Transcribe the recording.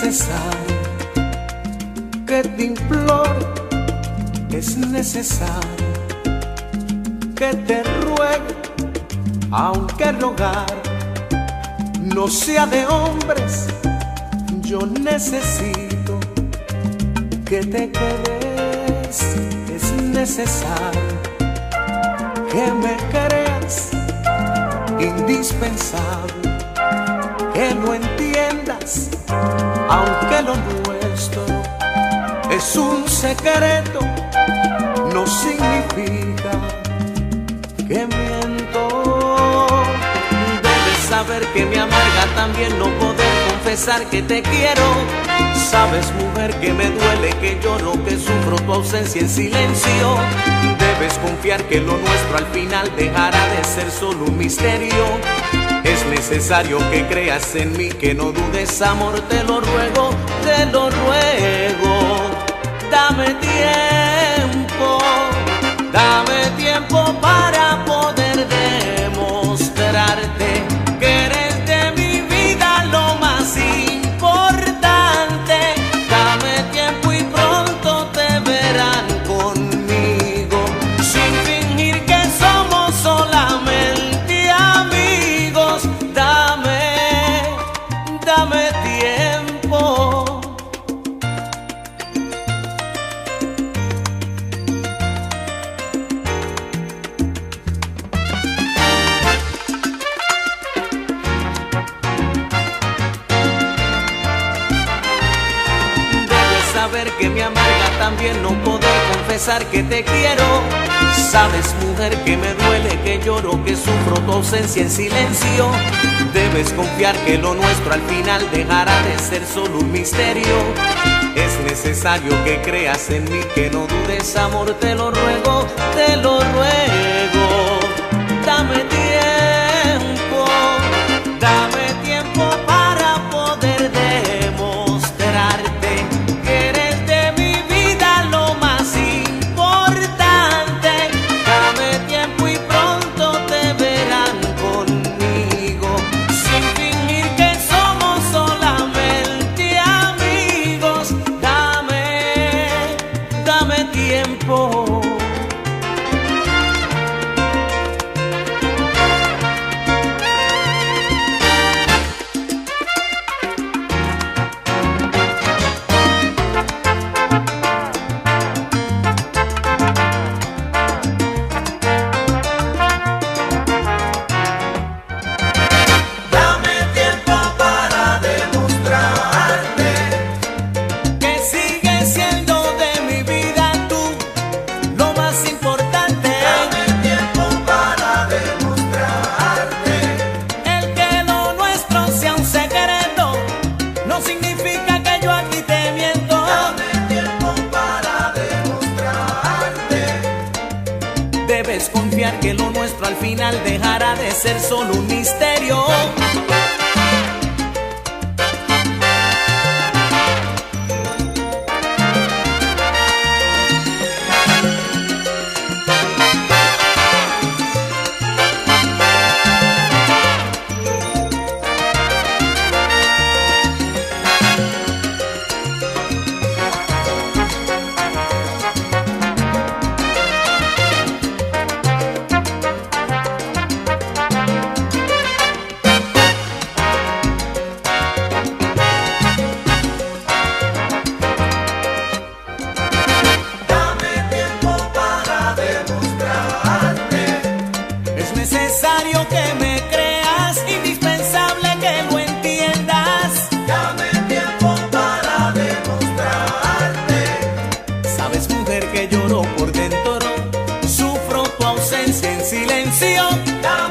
necesario que te implore, es necesario que te ruegue, aunque rogar no sea de hombres. Yo necesito que te quedes, es necesario que me creas indispensable, que lo entiendas, aunque lo nuestro es un secreto, no significa que miento. Debes saber que me amarga también no poder confesar que te quiero. Sabes, mujer, que me duele, que lloro, que sufro tu ausencia en silencio. Debes confiar que lo nuestro al final dejará de ser solo un misterio. Es necesario que creas en mí, que no dudes, amor, te lo ruego, te lo ruego. Dame tiempo para poder demostrarte que eres de mi vida lo más importante. Dame tiempo y pronto te verán conmigo, sin fingir que somos solamente amigos. Dame tiempo. Saber que me amarga también no poder confesar que te quiero. Sabes, mujer, que me duele, que lloro, que sufro tu ausencia en silencio. Debes confiar que lo nuestro al final dejará de ser solo un misterio. Es necesario que creas en mí, que no dudes, amor, te lo ruego, te lo ruego. Dame tiempo para poder demostrarte que eres de mi vida lo más importante. Dame tiempo y pronto te verán conmigo, sin fingir que somos solamente amigos. Dame tiempo. Debes confiar que lo nuestro al final dejará de ser solo un misterio. Es necesario que me creas, indispensable que lo entiendas. Dame tiempo para demostrarte. Sabes, mujer, que lloro por dentro, sufro tu ausencia en silencio. Dame